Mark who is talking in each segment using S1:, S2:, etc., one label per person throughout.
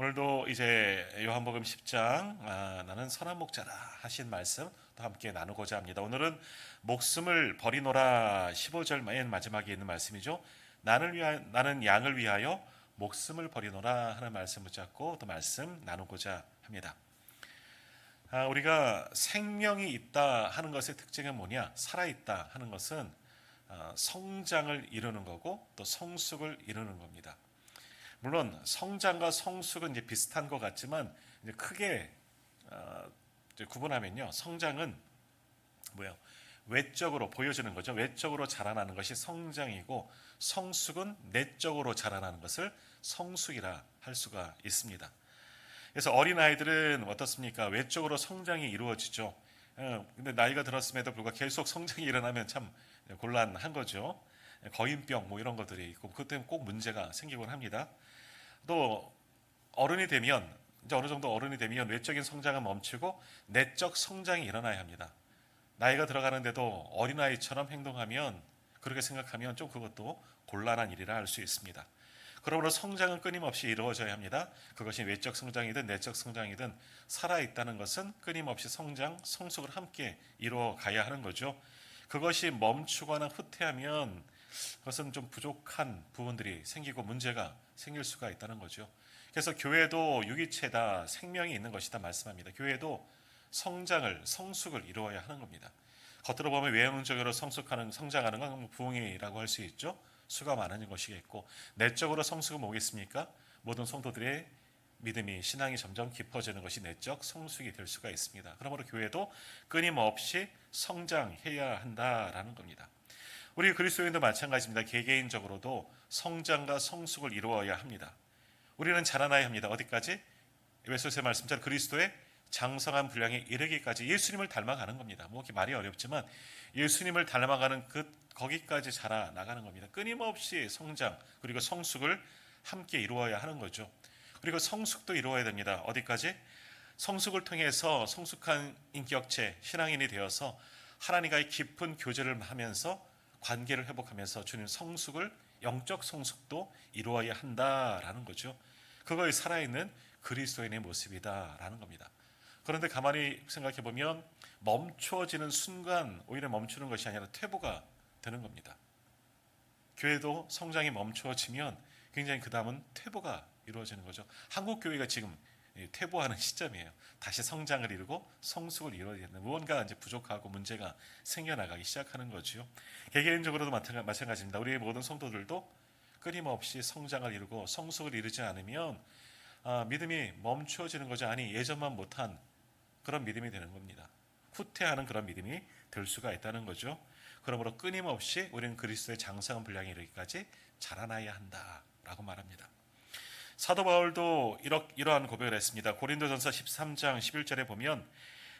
S1: 오늘도 이제 요한복음 10장 나는 선한 목자라 하신 말씀 또 함께 나누고자 합니다. 오늘은 목숨을 버리노라 15절 맨 마지막에 있는 말씀이죠. 나는 양을 위하여 목숨을 버리노라 하는 말씀 붙잡고 또 말씀 나누고자 합니다. 우리가 생명이 있다 하는 것의 특징은 뭐냐? 살아있다 하는 것은 성장을 이루는 거고 또 성숙을 이루는 겁니다. 물론 성장과 성숙은 이제 비슷한 것 같지만 이제 크게 이제 구분하면요, 성장은 뭐예요? 외적으로 보여지는 거죠. 외적으로 자라나는 것이 성장이고, 성숙은 내적으로 자라나는 것을 성숙이라 할 수가 있습니다. 그래서 어린 아이들은 어떻습니까? 외적으로 성장이 이루어지죠. 근데 나이가 들었음에도 불구하고 계속 성장이 일어나면 참 곤란한 거죠. 거인병 뭐 이런 것들이 있고, 그것 때문에 꼭 문제가 생기곤 합니다. 또 어른이 되면, 이제 어느 정도 어른이 되면 외적인 성장은 멈추고 내적 성장이 일어나야 합니다. 나이가 들어가는데도 어린아이처럼 행동하면, 그렇게 생각하면 좀 그것도 곤란한 일이라 할 수 있습니다. 그러므로 성장은 끊임없이 이루어져야 합니다. 그것이 외적 성장이든 내적 성장이든 살아있다는 것은 끊임없이 성장, 성숙을 함께 이루어 가야 하는 거죠. 그것이 멈추거나 후퇴하면 그것은 좀 부족한 부분들이 생기고 문제가 생길 수가 있다는 거죠. 그래서 교회도 유기체다, 생명이 있는 것이다 말씀합니다. 교회도 성장을, 성숙을 이루어야 하는 겁니다. 겉으로 보면 외형적으로 성장하는 건 부흥이라고 할 수 있죠. 수가 많은 것이겠고, 내적으로 성숙은 뭐겠습니까? 모든 성도들의 믿음이, 신앙이 점점 깊어지는 것이 내적 성숙이 될 수가 있습니다. 그러므로 교회도 끊임없이 성장해야 한다라는 겁니다. 우리 그리스도인도 마찬가지입니다. 개개인적으로도 성장과 성숙을 이루어야 합니다. 우리는 자라나야 합니다. 어디까지? 에베소서의 말씀처럼 그리스도의 장성한 분량에 이르기까지 예수님을 닮아가는 겁니다. 뭐 이렇게 말이 어렵지만 예수님을 닮아가는 거기까지 자라나가는 겁니다. 끊임없이 성장 그리고 성숙을 함께 이루어야 하는 거죠. 그리고 성숙도 이루어야 됩니다. 어디까지? 성숙을 통해서 성숙한 인격체, 신앙인이 되어서 하나님과의 깊은 교제를 하면서 관계를 회복하면서 주님 성숙을, 영적 성숙도 이루어야 한다라는 거죠. 그거에 살아있는 그리스도인의 모습이다라는 겁니다. 그런데 가만히 생각해 보면 멈추어지는 순간 오히려 멈추는 것이 아니라 퇴보가 되는 겁니다. 교회도 성장이 멈추어지면 굉장히 그 다음은 퇴보가 이루어지는 거죠. 한국 교회가 지금 퇴보하는 시점이에요. 다시 성장을 이루고 성숙을 이루어야 되는, 무언가 이제 부족하고 문제가 생겨나가기 시작하는 거죠. 개개인적으로도 마찬가지입니다. 우리 모든 성도들도 끊임없이 성장을 이루고 성숙을 이루지 않으면 믿음이 멈추어지는 거죠. 아니, 예전만 못한 그런 믿음이 되는 겁니다. 후퇴하는 그런 믿음이 될 수가 있다는 거죠. 그러므로 끊임없이 우리는 그리스도의 장성한 분량에 이르기까지 자라나야 한다라고 말합니다. 사도 바울도 이러한 고백을 했습니다. 고린도전서 13장 11절에 보면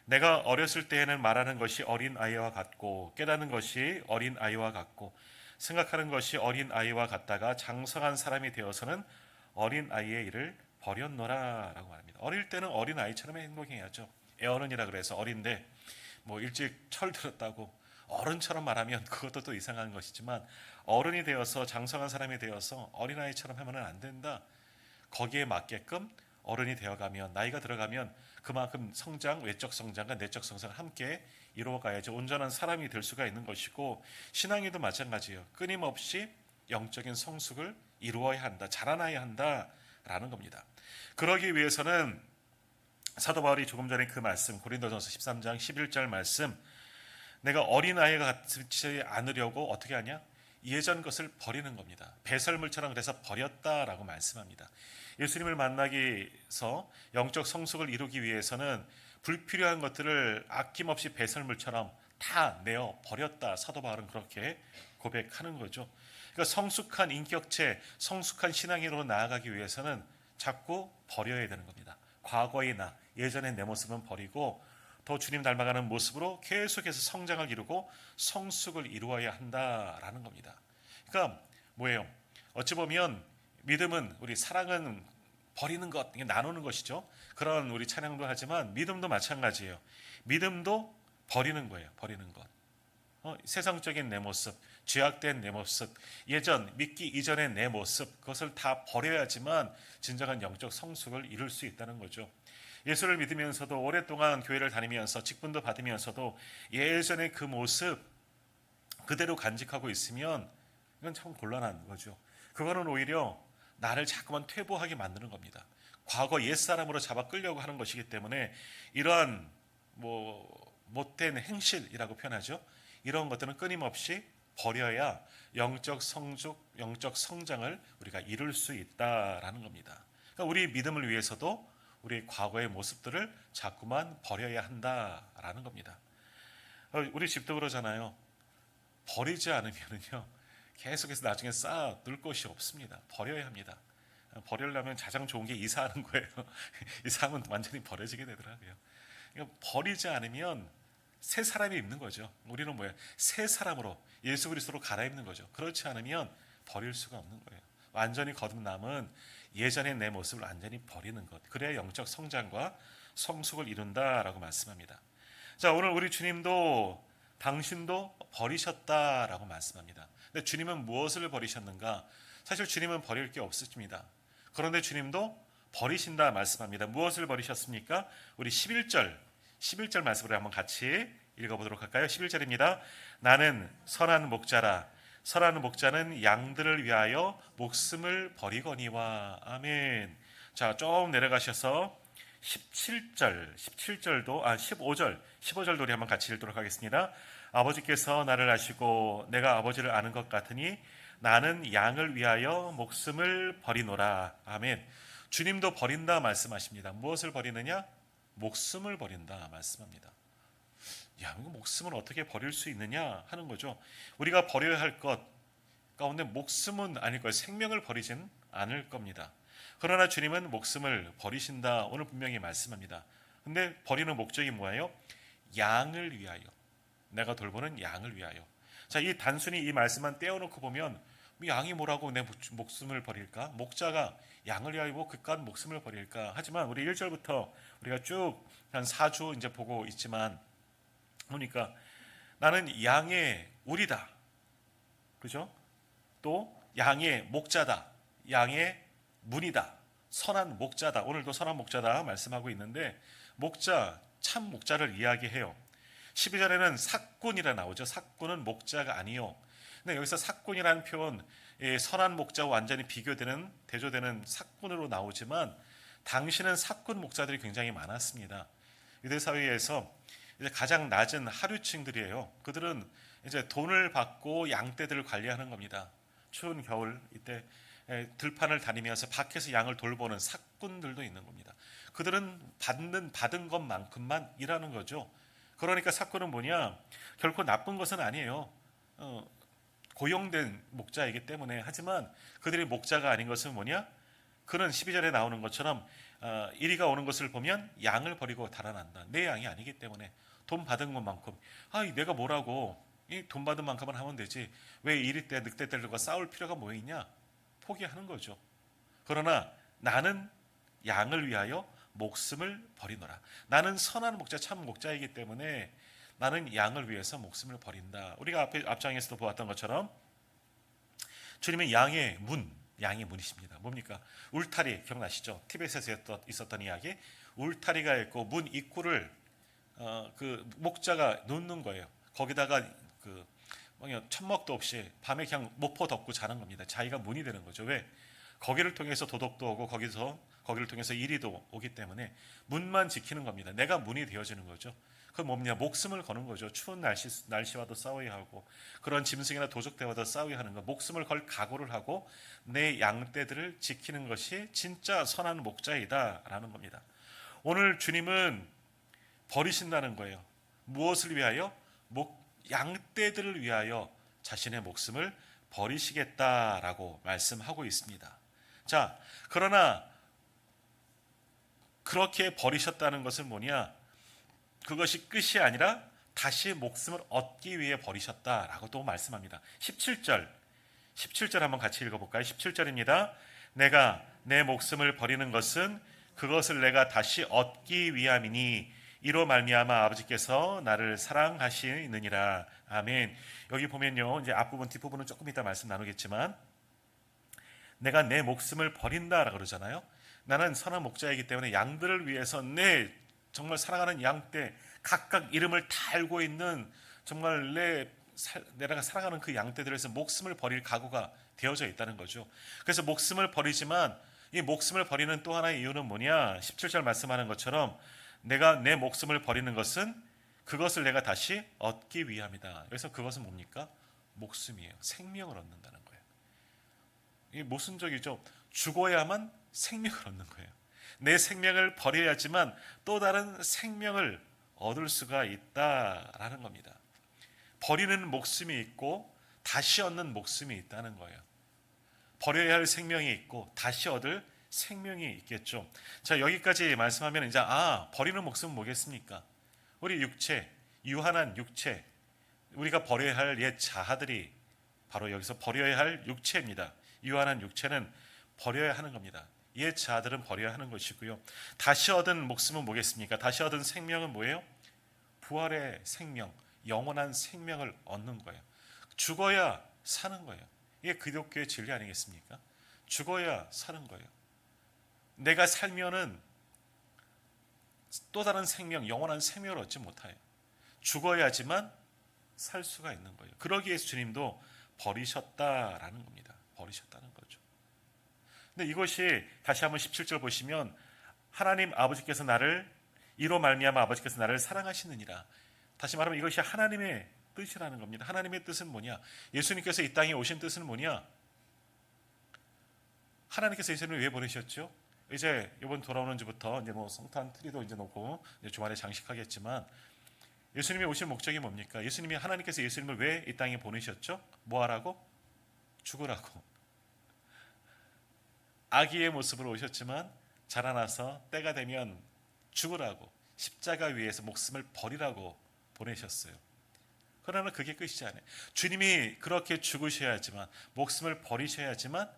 S1: 내가 어렸을 때에는 말하는 것이 어린 아이와 같고 깨닫는 것이 어린 아이와 같고 생각하는 것이 어린 아이와 같다가 장성한 사람이 되어서는 어린 아이의 일을 버렸노라 라고 말합니다. 어릴 때는 어린 아이처럼 행동해야죠. 애어른이라 그래서 어린데 뭐 일찍 철들었다고 어른처럼 말하면 그것도 또 이상한 것이지만, 어른이 되어서 장성한 사람이 되어서 어린아이처럼 하면 안 된다. 거기에 맞게끔 어른이 되어가면, 나이가 들어가면 그만큼 성장, 외적 성장과 내적 성장을 함께 이루어가야죠. 온전한 사람이 될 수가 있는 것이고, 신앙에도 마찬가지예요. 끊임없이 영적인 성숙을 이루어야 한다, 자라나야 한다라는 겁니다. 그러기 위해서는 사도 바울이 조금 전에 그 말씀, 고린도전서 13장 11절 말씀, 내가 어린아이가 같지 않으려고 어떻게 하냐? 예전 것을 버리는 겁니다. 배설물처럼 그래서 버렸다라고 말씀합니다. 예수님을 만나기 위해서 영적 성숙을 이루기 위해서는 불필요한 것들을 아낌없이 배설물처럼 다 내어 버렸다. 사도 바울은 그렇게 고백하는 거죠. 그러니까 성숙한 인격체, 성숙한 신앙인으로 나아가기 위해서는 자꾸 버려야 되는 겁니다. 과거의 나, 예전의 내 모습은 버리고 더 주님 닮아가는 모습으로 계속해서 성장을 이루고 성숙을 이루어야 한다라는 겁니다. 그러니까 뭐예요? 어찌 보면 믿음은, 우리 사랑은 버리는 것, 나누는 것이죠. 그런 우리 찬양도 하지만 믿음도 마찬가지예요. 믿음도 버리는 거예요. 버리는 것. 세상적인 내 모습, 죄악된 내 모습, 예전 믿기 이전의 내 모습, 그것을 다 버려야지만 진정한 영적 성숙을 이룰 수 있다는 거죠. 예수를 믿으면서도 오랫동안 교회를 다니면서 직분도 받으면서도 예전의 그 모습 그대로 간직하고 있으면 이건 참 곤란한 거죠. 그거는 오히려 나를 자꾸만 퇴보하게 만드는 겁니다. 과거 옛사람으로 잡아 끌려고 하는 것이기 때문에 이러한 못된 행실이라고 표현하죠. 이런 것들은 끊임없이 버려야 영적 성숙, 영적 성장을 우리가 이룰 수 있다라는 겁니다. 그러니까 우리 믿음을 위해서도 우리 과거의 모습들을 자꾸만 버려야 한다라는 겁니다. 우리 집도 그러잖아요. 버리지 않으면요 계속해서 나중에 쌓아둘 것이 없습니다. 버려야 합니다. 버리려면 가장 좋은 게 이사하는 거예요. 이사하면 완전히 버려지게 되더라고요. 그러니까 버리지 않으면 새 사람이 입는 거죠. 우리는 뭐예요? 새 사람으로 예수 그리스도로 갈아입는 거죠. 그렇지 않으면 버릴 수가 없는 거예요. 완전히 거듭남은 예전의 내 모습을 완전히 버리는 것. 그래야 영적 성장과 성숙을 이룬다라고 말씀합니다. 자, 오늘 우리 주님도 당신도 버리셨다라고 말씀합니다. 근데 주님은 무엇을 버리셨는가? 사실 주님은 버릴 게 없습니다. 그런데 주님도 버리신다 말씀합니다. 무엇을 버리셨습니까? 우리 11절 말씀을 한번 같이 읽어보도록 할까요? 11절입니다. 나는 선한 목자라. 선한 목자는 양들을 위하여 목숨을 버리거니와. 아멘. 자, 좀 내려가셔서 15절도 우리 한번 같이 읽도록 하겠습니다. 아버지께서 나를 아시고 내가 아버지를 아는 것 같으니 나는 양을 위하여 목숨을 버리노라. 아멘. 주님도 버린다 말씀하십니다. 무엇을 버리느냐? 목숨을 버린다 말씀합니다. 야, 이거 목숨을 어떻게 버릴 수 있느냐 하는 거죠. 우리가 버려야 할 것 가운데 목숨은 아닐 거예요. 생명을 버리진 않을 겁니다. 그러나 주님은 목숨을 버리신다. 오늘 분명히 말씀합니다. 근데 버리는 목적이 뭐예요? 양을 위하여. 내가 돌보는 양을 위하여. 자, 이 단순히 이 말씀만 떼어놓고 보면 양이 뭐라고 내 목숨을 버릴까? 목자가 양을 위하여 그깟 목숨을 버릴까? 하지만 우리 1절부터 우리가 쭉 한 4주 이제 보고 있지만 보니까 나는 양의 우리다. 그죠? 또 양의 목자다. 양의 문이다. 선한 목자다. 오늘도 선한 목자다 말씀하고 있는데 목자, 참 목자를 이야기해요. 12절에는 삭군이라 나오죠. 삭군은 목자가 아니요. 근데 여기서 삭군이라는 표현, 선한 목자와 완전히 비교되는 대조되는 삭군으로 나오지만 당시는 삭군 목자들이 굉장히 많았습니다. 유대 사회에서 이제 가장 낮은 하류층들이에요. 그들은 이제 돈을 받고 양떼들을 관리하는 겁니다. 추운 겨울 이때 들판을 다니면서 밖에서 양을 돌보는 삭군들도 있는 겁니다. 그들은 받은 것만큼만 일하는 거죠. 그러니까 삭군은 뭐냐? 결코 나쁜 것은 아니에요. 고용된 목자이기 때문에. 하지만 그들이 목자가 아닌 것은 뭐냐? 그는 12절에 나오는 것처럼 이리가 오는 것을 보면 양을 버리고 달아난다. 내 양이 아니기 때문에 돈 받은 것만큼 내가 뭐라고 이 돈 받은 만큼은 하면 되지. 왜 이리 때 늑대들과 싸울 필요가 뭐 있냐? 포기하는 거죠. 그러나 나는 양을 위하여 목숨을 버리노라. 나는 선한 목자, 참 목자이기 때문에 나는 양을 위해서 목숨을 버린다. 우리가 앞장에서도 보았던 것처럼 주님은 양의 문이십니다. 뭡니까? 울타리 기억나시죠? 티벳에서 있었던 이야기. 울타리가 있고 문 입구를 그 목자가 놓는 거예요. 거기다가 천막도 없이 밤에 그냥 모포 덮고 자는 겁니다. 자기가 문이 되는 거죠. 왜? 거기를 통해서 도덕도 오고 거기를 통해서 이리도 오기 때문에 문만 지키는 겁니다. 내가 문이 되어지는 거죠. 그건 뭡니까? 목숨을 거는 거죠. 추운 날씨와도 싸워야 하고 그런 짐승이나 도적대와도 싸워야 하는 거. 목숨을 걸 각오를 하고 내 양떼들을 지키는 것이 진짜 선한 목자이다라는 겁니다. 오늘 주님은 버리신다는 거예요. 무엇을 위하여? 양떼들을 위하여 자신의 목숨을 버리시겠다라고 말씀하고 있습니다. 자, 그러나 그렇게 버리셨다는 것은 뭐냐? 그것이 끝이 아니라 다시 목숨을 얻기 위해 버리셨다라고 또 말씀합니다. 17절 한번 같이 읽어볼까요? 17절입니다. 내가 내 목숨을 버리는 것은 그것을 내가 다시 얻기 위함이니 이로 말미암아 아버지께서 나를 사랑하시느니라. 아멘. 여기 보면요, 이제 앞부분 뒷부분은 조금 이따 말씀 나누겠지만 내가 내 목숨을 버린다라고 그러잖아요. 나는 선한 목자이기 때문에 양들을 위해서 내 정말 사랑하는 양떼 각각 이름을 다 알고 있는 정말 내가 사랑하는 그 양떼들에서 목숨을 버릴 각오가 되어져 있다는 거죠. 그래서 목숨을 버리지만 이 목숨을 버리는 또 하나의 이유는 뭐냐? 17절 말씀하는 것처럼 내가 내 목숨을 버리는 것은 그것을 내가 다시 얻기 위함이다. 그래서 그것은 뭡니까? 목숨이에요. 생명을 얻는다는 거예요. 이게 모순적이죠. 죽어야만 생명을 얻는 거예요. 내 생명을 버려야지만 또 다른 생명을 얻을 수가 있다라는 겁니다. 버리는 목숨이 있고 다시 얻는 목숨이 있다는 거예요. 버려야 할 생명이 있고 다시 얻을 생명이 있겠죠. 자, 여기까지 말씀하면 이제 버리는 목숨은 뭐겠습니까? 우리 육체, 유한한 육체, 우리가 버려야 할 옛 자아들이 바로 여기서 버려야 할 육체입니다. 유한한 육체는 버려야 하는 겁니다. 옛 자아들은 버려야 하는 것이고요. 다시 얻은 목숨은 뭐겠습니까? 다시 얻은 생명은 뭐예요? 부활의 생명, 영원한 생명을 얻는 거예요. 죽어야 사는 거예요. 이게 기독교의 진리 아니겠습니까? 죽어야 사는 거예요. 내가 살면은 또 다른 생명, 영원한 생명을 얻지 못해요. 죽어야지만 살 수가 있는 거예요. 그러기 위해서 주님도 버리셨다라는 겁니다. 버리셨다는 거죠. 근데 이것이 다시 한번 17절 보시면 하나님 아버지께서 이로 말미암아 아버지께서 나를 사랑하시느니라. 다시 말하면 이것이 하나님의 뜻이라는 겁니다. 하나님의 뜻은 뭐냐? 예수님께서 이 땅에 오신 뜻은 뭐냐? 하나님께서 예수님을 왜 보내셨죠? 이제 이번 돌아오는 주부터 이제 성탄 트리도 이제 놓고 이제 주말에 장식하겠지만 예수님이 오신 목적이 뭡니까? 하나님께서 예수님을 왜 이 땅에 보내셨죠? 뭐 하라고? 죽으라고. 아기의 모습으로 오셨지만 자라나서 때가 되면 죽으라고, 십자가 위에서 목숨을 버리라고 보내셨어요. 그러나 그게 끝이지 않아요. 주님이 그렇게 죽으셔야지만, 목숨을 버리셔야지만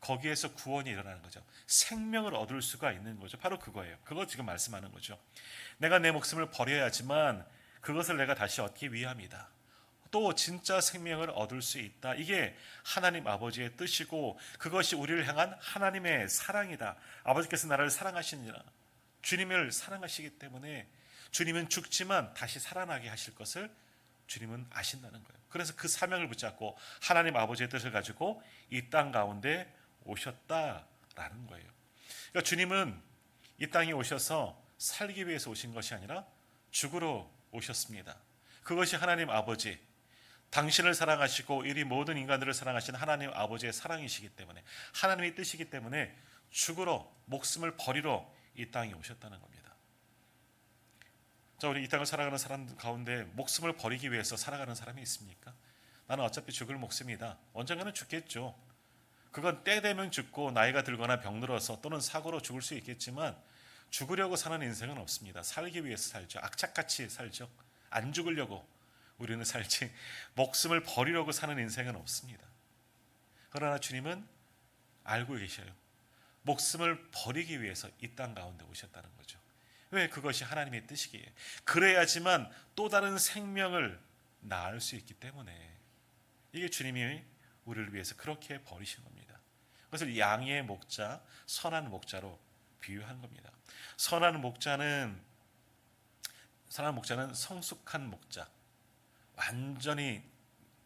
S1: 거기에서 구원이 일어나는 거죠. 생명을 얻을 수가 있는 거죠. 바로 그거예요. 그거 지금 말씀하는 거죠. 내가 내 목숨을 버려야지만 그것을 내가 다시 얻기 위함이다. 또 진짜 생명을 얻을 수 있다. 이게 하나님 아버지의 뜻이고 그것이 우리를 향한 하나님의 사랑이다. 아버지께서 나를 사랑하시니라. 주님을 사랑하시기 때문에 주님은 죽지만 다시 살아나게 하실 것을 주님은 아신다는 거예요. 그래서 그 사명을 붙잡고 하나님 아버지의 뜻을 가지고 이 땅 가운데 오셨다라는 거예요. 그러니까 주님은 이 땅에 오셔서 살기 위해서 오신 것이 아니라 죽으러 오셨습니다. 그것이 하나님 아버지, 당신을 사랑하시고 이리 모든 인간들을 사랑하신 하나님 아버지의 사랑이시기 때문에, 하나님의 뜻이기 때문에 죽으러, 목숨을 버리러 이 땅에 오셨다는 겁니다. 자, 우리 이 땅을 살아가는 사람 가운데 목숨을 버리기 위해서 살아가는 사람이 있습니까? 나는 어차피 죽을 목숨이다. 언젠가는 죽겠죠. 그건 때 되면 죽고 나이가 들거나 병들어서 또는 사고로 죽을 수 있겠지만 죽으려고 사는 인생은 없습니다. 살기 위해서 살죠. 악착같이 살죠. 안 죽으려고 우리는 살지 목숨을 버리려고 사는 인생은 없습니다. 그러나 주님은 알고 계셔요. 목숨을 버리기 위해서 이 땅 가운데 오셨다는 거죠. 왜? 그것이 하나님의 뜻이기에. 그래야지만 또 다른 생명을 낳을 수 있기 때문에. 이게 주님이 우리를 위해서 그렇게 버리신 겁니다. 그것을 양의 목자, 선한 목자로 비유한 겁니다. 선한 목자는 성숙한 목자, 완전히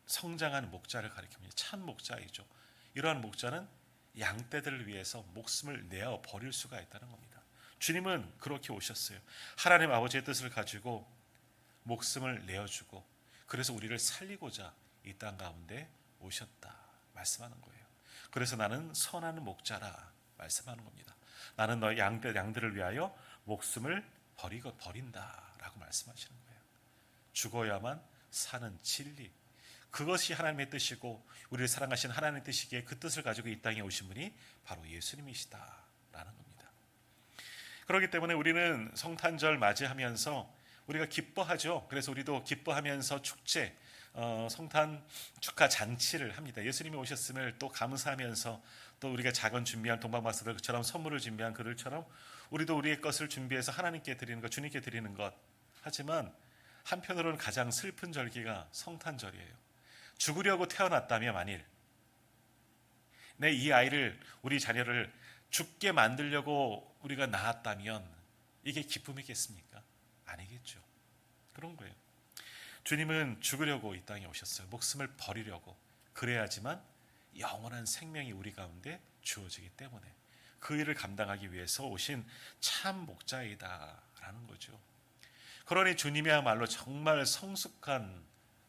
S1: 성장한 목자를 가리킵니다. 참 목자이죠. 이러한 목자는 양떼들을 위해서 목숨을 내어 버릴 수가 있다는 겁니다. 주님은 그렇게 오셨어요. 하나님 아버지의 뜻을 가지고 목숨을 내어주고 그래서 우리를 살리고자 이 땅 가운데 오셨다 말씀하는 거예요. 그래서 나는 선한 목자라 말씀하는 겁니다. 나는 너희 양들을 위하여 목숨을 버린다라고 말씀하시는 거예요. 죽어야만 사는 진리, 그것이 하나님의 뜻이고 우리를 사랑하신 하나님의 뜻이기에 그 뜻을 가지고 이 땅에 오신 분이 바로 예수님이시다라는 겁니다. 그렇기 때문에 우리는 성탄절 맞이하면서 우리가 기뻐하죠. 그래서 우리도 기뻐하면서 축제, 성탄 축하 잔치를 합니다. 예수님이 오셨음을 또 감사하면서 또 우리가 작은 준비한 동방마스들처럼 선물을 준비한 그들처럼 우리도 우리의 것을 준비해서 하나님께 드리는 것, 주님께 드리는 것. 하지만 한편으로는 가장 슬픈 절기가 성탄절이에요. 죽으려고 태어났다면 만일 내 이 아이를, 우리 자녀를 죽게 만들려고 우리가 낳았다면 이게 기쁨이겠습니까? 아니겠죠. 그런 거예요. 주님은 죽으려고 이 땅에 오셨어요. 목숨을 버리려고. 그래야지만 영원한 생명이 우리 가운데 주어지기 때문에 그 일을 감당하기 위해서 오신 참 목자이다라는 거죠. 그러니 주님이야말로 정말 성숙한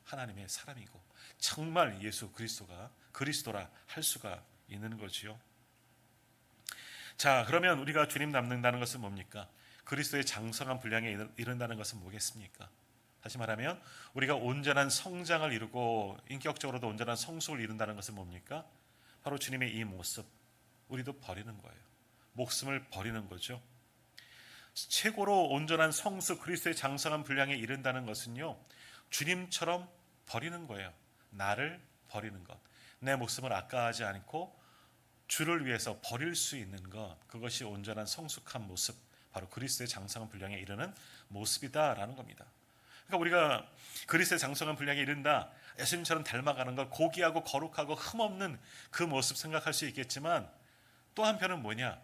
S1: 하나님의 사람이고 정말 예수 그리스도라 할 수가 있는 거지요. 자, 그러면 우리가 주님 닮는다는 것은 뭡니까? 그리스도의 장성한 분량에 이른다는 것은 뭐겠습니까? 다시 말하면 우리가 온전한 성장을 이루고 인격적으로도 온전한 성숙을 이룬다는 것은 뭡니까? 바로 주님의 이 모습, 우리도 버리는 거예요. 목숨을 버리는 거죠. 최고로 온전한 성숙, 그리스도의 장성한 분량에 이른다는 것은요, 주님처럼 버리는 거예요. 나를 버리는 것, 내 목숨을 아까워하지 않고 주를 위해서 버릴 수 있는 것, 그것이 온전한 성숙한 모습, 바로 그리스도의 장성한 분량에 이르는 모습이다라는 겁니다. 그러니까 우리가 그리스도의 장성한 분량에 이른다, 예수님처럼 닮아가는 것, 고귀하고 거룩하고 흠없는 그 모습 생각할 수 있겠지만 또 한편은 뭐냐?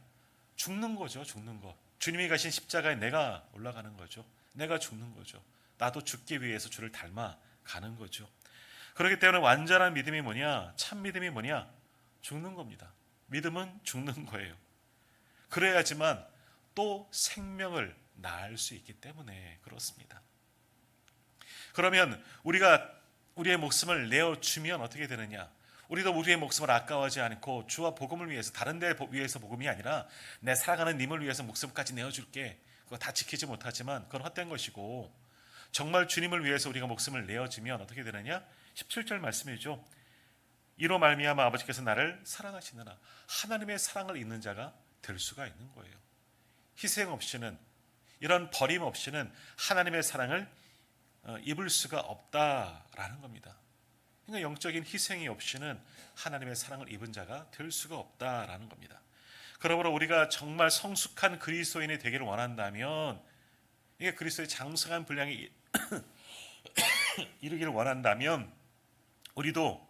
S1: 죽는 거죠. 죽는 것. 주님이 가신 십자가에 내가 올라가는 거죠. 내가 죽는 거죠. 나도 죽기 위해서 주를 닮아가는 거죠. 그렇기 때문에 완전한 믿음이 뭐냐? 참 믿음이 뭐냐? 죽는 겁니다. 믿음은 죽는 거예요. 그래야지만 또 생명을 낳을 수 있기 때문에 그렇습니다. 그러면 우리가 우리의 목숨을 내어주면 어떻게 되느냐? 우리도 우리의 목숨을 아까워하지 않고 주와 복음을 위해서, 다른 데 위해서 복음이 아니라 내 살아가는 님을 위해서 목숨까지 내어줄게. 그거 다 지키지 못하지만 그건 헛된 것이고, 정말 주님을 위해서 우리가 목숨을 내어주면 어떻게 되느냐? 17절 말씀이죠. 이로 말미암아 아버지께서 나를 사랑하시느라, 하나님의 사랑을 잊는 자가 될 수가 있는 거예요. 희생 없이는, 이런 버림 없이는 하나님의 사랑을 입을 수가 없다라는 겁니다. 그러니까 영적인 희생이 없이는 하나님의 사랑을 입은 자가 될 수가 없다라는 겁니다. 그러므로 우리가 정말 성숙한 그리스도인이 되기를 원한다면, 이게 그리스도의 장성한 분량이 이루기를 원한다면 우리도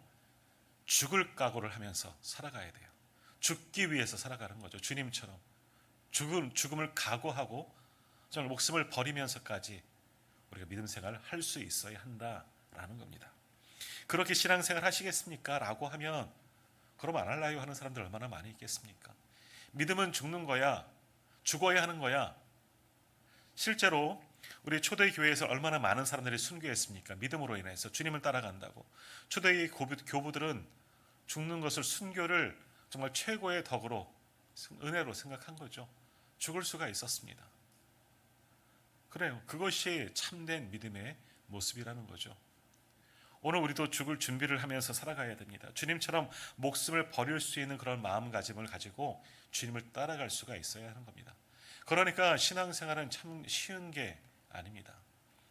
S1: 죽을 각오를 하면서 살아가야 돼요. 죽기 위해서 살아가는 거죠. 주님처럼 죽음을 각오하고 정말 목숨을 버리면서까지 우리가 믿음 생활을 할 수 있어야 한다라는 겁니다. 그렇게 신앙생활 하시겠습니까? 라고 하면 그럼 안 할라요 하는 사람들 얼마나 많이 있겠습니까? 믿음은 죽는 거야. 죽어야 하는 거야. 실제로 우리 초대의 교회에서 얼마나 많은 사람들이 순교했습니까? 믿음으로 인해서 주님을 따라간다고. 초대의 교부들은 죽는 것을, 순교를 정말 최고의 덕으로, 은혜로 생각한 거죠. 죽을 수가 있었습니다. 그래요. 그것이 참된 믿음의 모습이라는 거죠. 오늘 우리도 죽을 준비를 하면서 살아가야 됩니다. 주님처럼 목숨을 버릴 수 있는 그런 마음가짐을 가지고 주님을 따라갈 수가 있어야 하는 겁니다. 그러니까 신앙생활은 참 쉬운 게 아닙니다.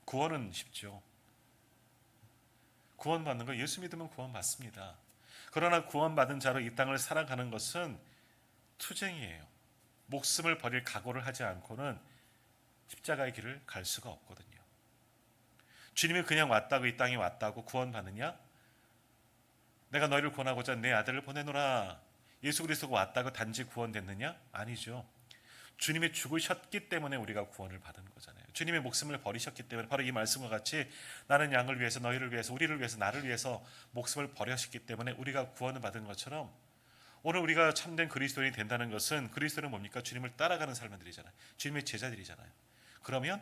S1: 구원은 쉽죠. 구원받는 거, 예수 믿으면 구원받습니다. 그러나 구원받은 자로 이 땅을 살아가는 것은 투쟁이에요. 목숨을 버릴 각오를 하지 않고는 십자가의 길을 갈 수가 없거든요. 주님이 그냥 왔다고, 이 땅에 왔다고 구원받느냐? 내가 너희를 구원하고자 내 아들을 보내노라. 예수 그리스도가 왔다고 단지 구원됐느냐? 아니죠. 주님이 죽으셨기 때문에 우리가 구원을 받은 거잖아요. 주님의 목숨을 버리셨기 때문에, 바로 이 말씀과 같이 나는 양을 위해서, 너희를 위해서, 우리를 위해서, 나를 위해서 목숨을 버리셨기 때문에 우리가 구원을 받은 것처럼, 오늘 우리가 참된 그리스도인이 된다는 것은, 그리스도는 뭡니까? 주님을 따라가는 사람들이잖아요. 주님의 제자들이잖아요. 그러면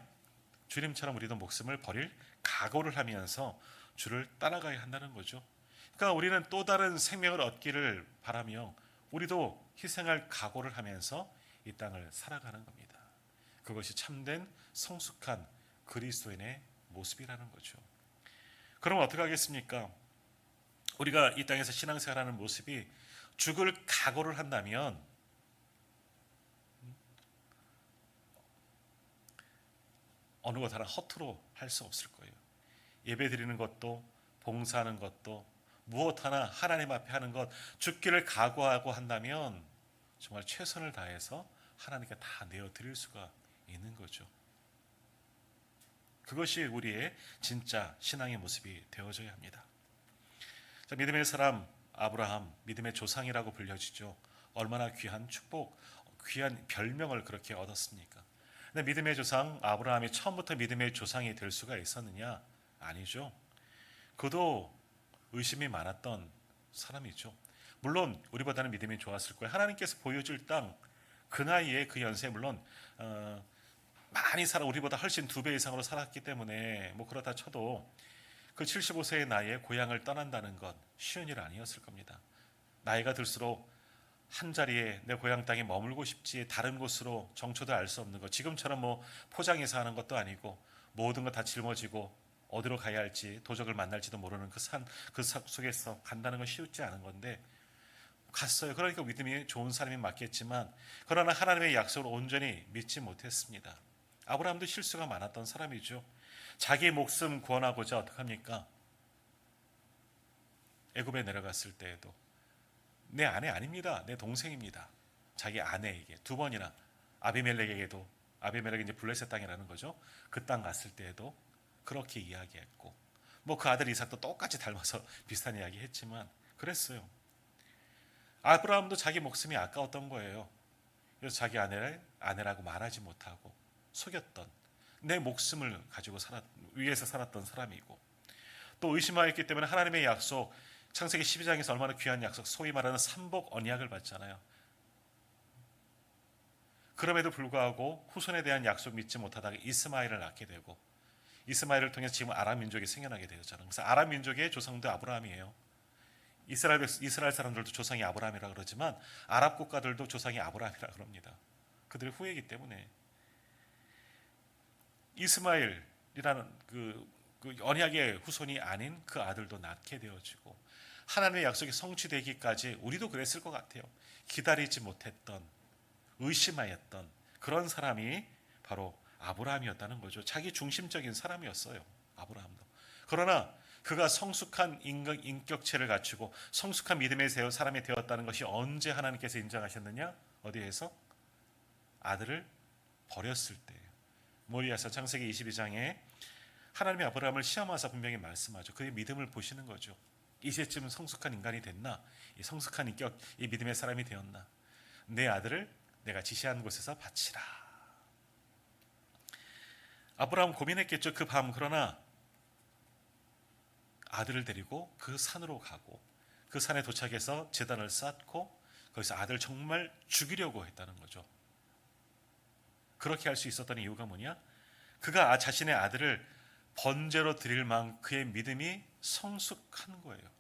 S1: 주님처럼 우리도 목숨을 버릴 각오를 하면서 주를 따라가야 한다는 거죠. 그러니까 우리는 또 다른 생명을 얻기를 바라며 우리도 희생할 각오를 하면서 이 땅을 살아가는 겁니다. 그것이 참된 성숙한 그리스도인의 모습이라는 거죠. 그럼 어떻게 하겠습니까? 우리가 이 땅에서 신앙생활하는 모습이 죽을 각오를 한다면 어느 것 하나 허투루 할 수 없을 거예요. 예배 드리는 것도 봉사하는 것도 무엇 하나 하나님 앞에 하는 것, 죽기를 각오하고 한다면 정말 최선을 다해서 하나님께 다 내어드릴 수가 있는 거죠. 그것이 우리의 진짜 신앙의 모습이 되어져야 합니다. 자, 믿음의 사람 아브라함, 믿음의 조상이라고 불려지죠. 얼마나 귀한 축복, 귀한 별명을 그렇게 얻었습니까? 근데 믿음의 조상 아브라함이 처음부터 믿음의 조상이 될 수가 있었느냐? 아니죠. 그도 의심이 많았던 사람이죠. 물론 우리보다는 믿음이 좋았을 거예요. 하나님께서 보여줄 땅, 그 나이에 그 연세에 물론 많이 살아 우리보다 훨씬 2배 이상으로 살았기 때문에 뭐 그렇다 쳐도 그 75세의 나이에 고향을 떠난다는 것 쉬운 일 아니었을 겁니다. 나이가 들수록 한 자리에 내 고향 땅에 머물고 싶지 다른 곳으로 정초도 알 수 없는 것, 지금처럼 뭐 포장해서 하는 것도 아니고 모든 것 다 짊어지고 어디로 가야 할지 도적을 만날지도 모르는 그 속에서 간다는 건 쉽지 않은 건데 갔어요. 그러니까 믿음이 좋은 사람이 맞겠지만 그러나 하나님의 약속을 온전히 믿지 못했습니다. 아브라함도 실수가 많았던 사람이죠. 자기 목숨 구원하고자 어떡합니까? 애굽에 내려갔을 때에도 내 아내 아닙니다. 내 동생입니다. 자기 아내에게 2번이나 아비멜렉에게도 아비멜렉이 이제 블레셋 땅이라는 거죠. 그 땅 갔을 때에도 그렇게 이야기했고 뭐 그 아들 이삭도 똑같이 닮아서 비슷한 이야기 했지만 그랬어요. 아브라함도 자기 목숨이 아까웠던 거예요. 그래서 자기 아내를 아내라고 말하지 못하고 속였던 내 목숨을 가지고 위해서 살았던 사람이고 또 의심하였기 때문에 하나님의 약속 창세기 12장에서 얼마나 귀한 약속 소위 말하는 삼복 언약을 받잖아요. 그럼에도 불구하고 후손에 대한 약속 믿지 못하다가 이스마엘을 낳게 되고 이스마엘을 통해서 지금 아람 민족이 생겨나게 되었잖아요. 그래서 아람 민족의 조상도 아브라함이에요. 이스라엘 사람들도 조상이 아브라함이라 그러지만 아랍 국가들도 조상이 아브라함이라 그럽니다. 그들의 후예이기 때문에 이스마엘이라는 그 언약의 후손이 아닌 그 아들도 낳게 되어지고 하나님의 약속이 성취되기까지 우리도 그랬을 것 같아요. 기다리지 못했던 의심하였던 그런 사람이 바로 아브라함이었다는 거죠. 자기 중심적인 사람이었어요. 아브라함도. 그러나 그가 성숙한 인격체를 갖추고 성숙한 믿음의 사람이 되었다는 것이 언제 하나님께서 인정하셨느냐? 어디에서? 아들을 버렸을 때예요. 모리아서 창세기 22장에 하나님이 아브라함을 시험하사 분명히 말씀하죠. 그의 믿음을 보시는 거죠. 이제쯤 성숙한 인간이 됐나? 이 성숙한 인격, 이 믿음의 사람이 되었나? 내 아들을 내가 지시한 곳에서 바치라. 아브라함 고민했겠죠. 그 밤. 그러나 아들을 데리고 그 산으로 가고 그 산에 도착해서 제단을 쌓고 거기서 아들을 정말 죽이려고 했다는 거죠. 그렇게 할 수 있었던 이유가 뭐냐? 그가 자신의 아들을 번제로 드릴 만큼 그의 믿음이 성숙한 거예요.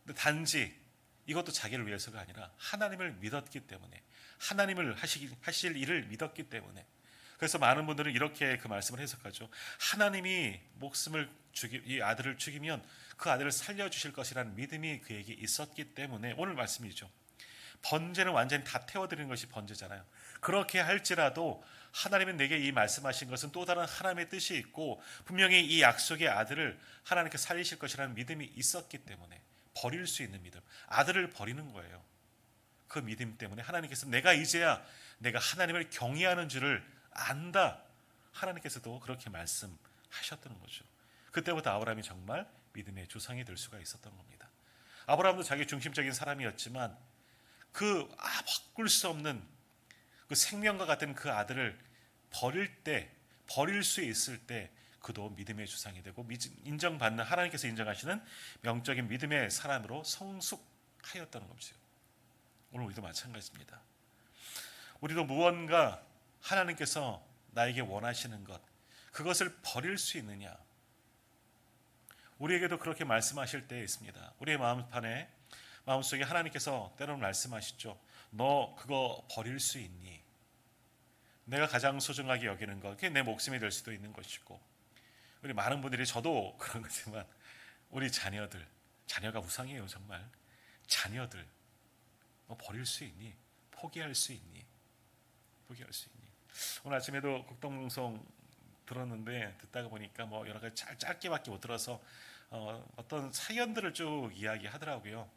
S1: 근데 단지 이것도 자기를 위해서가 아니라 하나님을 믿었기 때문에 하나님을 하실 일을 믿었기 때문에 그래서 많은 분들은 이렇게 그 말씀을 해석하죠. 하나님이 이 아들을 죽이면 그 아들을 살려주실 것이라는 믿음이 그에게 있었기 때문에 오늘 말씀이죠. 번제는 완전히 다 태워드리는 것이 번제잖아요. 그렇게 할지라도 하나님은 내게 이 말씀하신 것은 또 다른 하나님의 뜻이 있고 분명히 이 약속의 아들을 하나님께 살리실 것이라는 믿음이 있었기 때문에 버릴 수 있는 믿음, 아들을 버리는 거예요. 그 믿음 때문에 하나님께서 내가 이제야 내가 하나님을 경외하는 줄을 안다. 하나님께서도 그렇게 말씀하셨다는 거죠. 그때부터 아브라함이 정말 믿음의 조상이 될 수가 있었던 겁니다. 아브라함도 자기 중심적인 사람이었지만 바꿀 수 없는 그 생명과 같은 그 아들을 버릴 수 있을 때 그도 믿음의 조상이 되고 인정받는 하나님께서 인정하시는 영적인 믿음의 사람으로 성숙하였다는 것이죠. 오늘 우리도 마찬가지입니다. 우리도 무언가 하나님께서 나에게 원하시는 것 그것을 버릴 수 있느냐? 우리에게도 그렇게 말씀하실 때에 있습니다. 우리의 마음속에 하나님께서 때로는 말씀하시죠. 너 그거 버릴 수 있니? 내가 가장 소중하게 여기는 것, 그게 내 목숨이 될 수도 있는 것이고 우리 많은 분들이 저도 그런 거지만 우리 자녀가 우상이에요. 정말 자녀들 너 버릴 수 있니? 포기할 수 있니? 오늘 아침에도 국동방송 들었는데 듣다가 보니까 뭐 여러 가지 짧게밖에 못 들어서 어떤 사연들을 쭉 이야기하더라고요.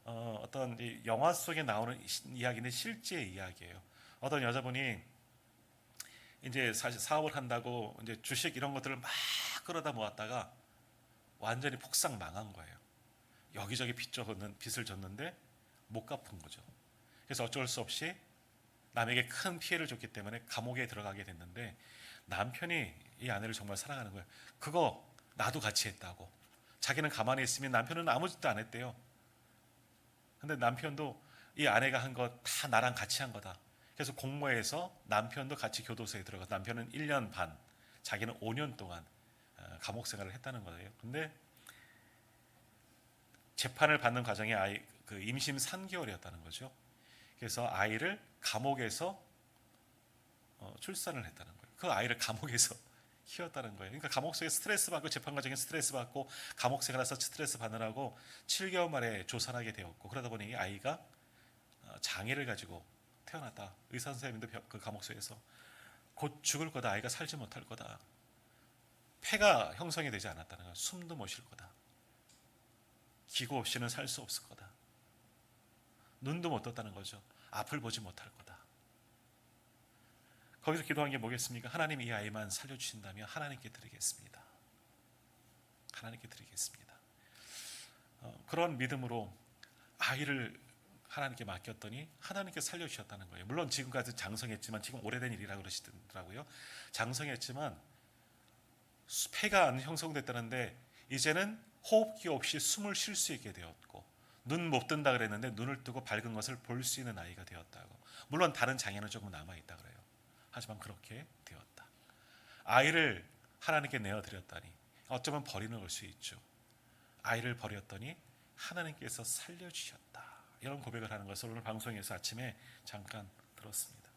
S1: 어떤 이 영화 속에 나오는 이야기는 실제 이야기예요. 어떤 여자분이 이제 사실 사업을 한다고 이제 주식 이런 것들을 막 끌어다 모았다가 완전히 폭삭 망한 거예요. 여기저기 빚을 졌는데 못 갚은 거죠. 그래서 어쩔 수 없이 남에게 큰 피해를 줬기 때문에 감옥에 들어가게 됐는데 남편이 이 아내를 정말 사랑하는 거예요. 그거 나도 같이 했다고. 자기는 가만히 있으면 남편은 아무 짓도 안 했대요. 근데 남편도 이 아내가 한 거 다 나랑 같이 한 거다. 그래서 공모해서 남편도 같이 교도소에 들어가. 남편은 1년 반, 자기는 5년 동안 감옥 생활을 했다는 거예요. 근데 재판을 받는 과정에 그 임신 3개월이었다는 거죠. 그래서 아이를 감옥에서 출산을 했다는 거예요. 그 아이를 감옥에서 키웠다는 거예요. 그러니까 감옥 속에 스트레스 받고 재판 과정에 스트레스 받고 감옥 생활에서 스트레스 받느라고 7개월 만에 조산하게 되었고, 그러다 보니 아이가 장애를 가지고 태어났다. 의사 선생님도 그 감옥 속에서 곧 죽을 거다. 아이가 살지 못할 거다. 폐가 형성이 되지 않았다는 거예요. 숨도 못 쉴 거다. 기구 없이는 살 수 없을 거다. 눈도 못 떴다는 거죠. 앞을 보지 못할 거다. 거기서 기도한 게 뭐겠습니까? 하나님 이 아이만 살려주신다면 하나님께 드리겠습니다. 하나님께 드리겠습니다. 그런 믿음으로 아이를 하나님께 맡겼더니 하나님께 살려주셨다는 거예요. 물론 지금까지 장성했지만, 지금 오래된 일이라고 그러시더라고요. 장성했지만 폐가 안 형성됐다는데 이제는 호흡기 없이 숨을 쉴 수 있게 되었고, 눈 못 뜬다 그랬는데 눈을 뜨고 밝은 것을 볼 수 있는 아이가 되었다고. 물론 다른 장애는 조금 남아있다 그래요. 하지만 그렇게 되었다. 아이를 하나님께 내어드렸다니 어쩌면 버리는 걸 수 있죠. 아이를 버렸더니 하나님께서 살려주셨다. 이런 고백을 하는 것을 오늘 방송에서 아침에 잠깐 들었습니다.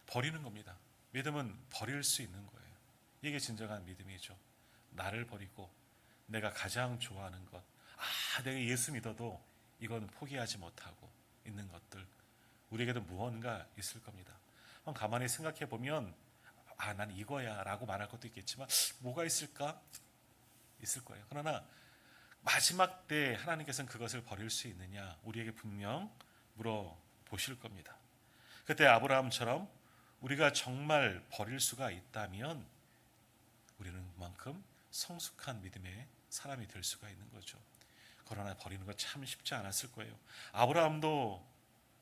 S1: 버리는 겁니다. 믿음은 버릴 수 있는 거예요. 이게 진정한 믿음이죠. 나를 버리고 내가 가장 좋아하는 것, 내가 예수 믿어도 이건 포기하지 못하고 있는 것들, 우리에게도 무언가 있을 겁니다. 한번 가만히 생각해 보면 난 이거야 라고 말할 것도 있겠지만 뭐가 있을까? 있을 거예요. 그러나 마지막 때 하나님께서는 그것을 버릴 수 있느냐, 우리에게 분명 물어보실 겁니다. 그때 아브라함처럼 우리가 정말 버릴 수가 있다면 우리는 그만큼 성숙한 믿음의 사람이 될 수가 있는 거죠. 그러나 버리는 거 참 쉽지 않았을 거예요. 아브라함도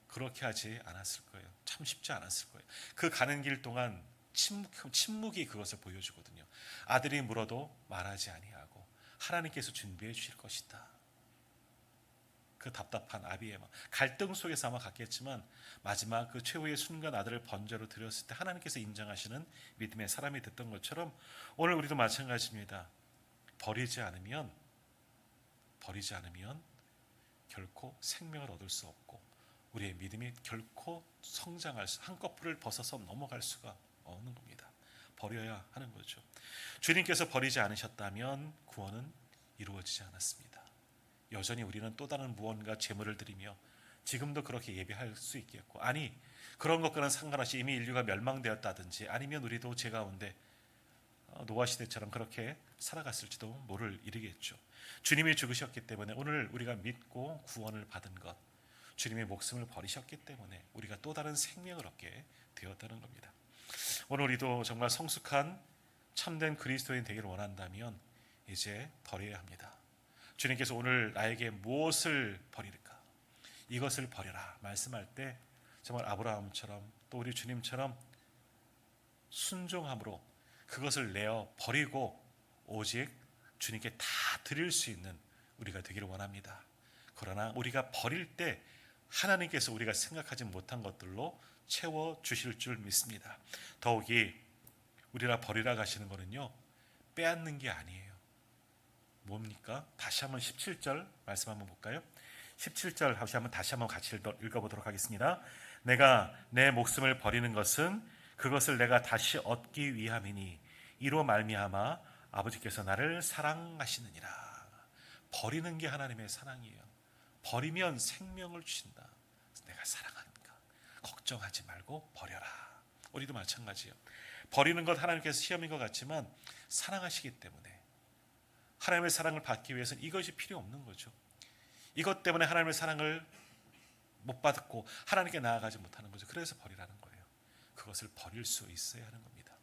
S1: 그렇게 하지 않았을 거예요. 참 쉽지 않았을 거예요. 그 가는 길 동안 침묵이 그것을 보여주거든요. 아들이 물어도 말하지 아니하고 하나님께서 준비해 주실 것이다. 그 답답한 아비의 갈등 속에서 아마 갔겠지만 마지막 그 최후의 순간 아들을 번제로 드렸을 때 하나님께서 인정하시는 믿음의 사람이 됐던 것처럼 오늘 우리도 마찬가지입니다. 버리지 않으면 결코 생명을 얻을 수 없고 우리의 믿음이 결코 성장할 수, 한꺼풀을 벗어서 넘어갈 수가 없는 겁니다. 버려야 하는 거죠. 주님께서 버리지 않으셨다면 구원은 이루어지지 않았습니다. 여전히 우리는 또 다른 무언가 제물을 드리며 지금도 그렇게 예배할 수 있겠고, 아니 그런 것과는 상관없이 이미 인류가 멸망되었다든지 아니면 우리도 제 가운데 노아 시대처럼 그렇게 살아갔을지도 모를 일이겠죠. 주님이 죽으셨기 때문에 오늘 우리가 믿고 구원을 받은 것, 주님의 목숨을 버리셨기 때문에 우리가 또 다른 생명을 얻게 되었다는 겁니다. 오늘 우리도 정말 성숙한 참된 그리스도인 되기를 원한다면 이제 버려야 합니다. 주님께서 오늘 나에게 무엇을 버릴까? 이것을 버려라 말씀할 때 정말 아브라함처럼 또 우리 주님처럼 순종함으로 그것을 내어 버리고 오직 주님께 다 드릴 수 있는 우리가 되기를 원합니다. 그러나 우리가 버릴 때 하나님께서 우리가 생각하지 못한 것들로 채워주실 줄 믿습니다. 더욱이 우리가 버리라 가시는 거는요, 빼앗는 게 아니에요. 뭡니까? 다시 한번 17절 말씀 한번 볼까요? 17절 다시 한번 같이 읽어보도록 하겠습니다. 내가 내 목숨을 버리는 것은 그것을 내가 다시 얻기 위함이니 이로 말미암아 아버지께서 나를 사랑하시느니라. 버리는 게 하나님의 사랑이에요. 버리면 생명을 주신다. 내가 사랑하니까 걱정하지 말고 버려라. 우리도 마찬가지예요. 버리는 것 하나님께서 시험인 것 같지만 사랑하시기 때문에 하나님의 사랑을 받기 위해서는 이것이 필요 없는 거죠. 이것 때문에 하나님의 사랑을 못 받고 하나님께 나아가지 못하는 거죠. 그래서 버리라는 거예요. 그것을 버릴 수 있어야 하는 겁니다.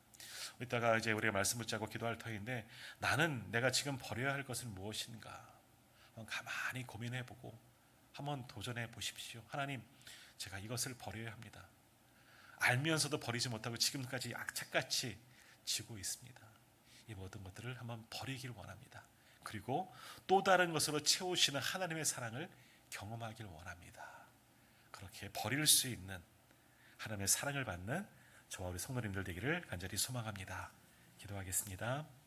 S1: 이따가 이제 우리가 말씀을 짜고 기도할 터인데, 나는 내가 지금 버려야 할 것은 무엇인가 한번 가만히 고민해보고 한번 도전해 보십시오. 하나님, 제가 이것을 버려야 합니다. 알면서도 버리지 못하고 지금까지 악착같이 지고 있습니다. 이 모든 것들을 한번 버리길 원합니다. 그리고 또 다른 것으로 채우시는 하나님의 사랑을 경험하길 원합니다. 그렇게 버릴 수 있는 하나님의 사랑을 받는 저와 우리 성도님들 되기를 간절히 소망합니다. 기도하겠습니다.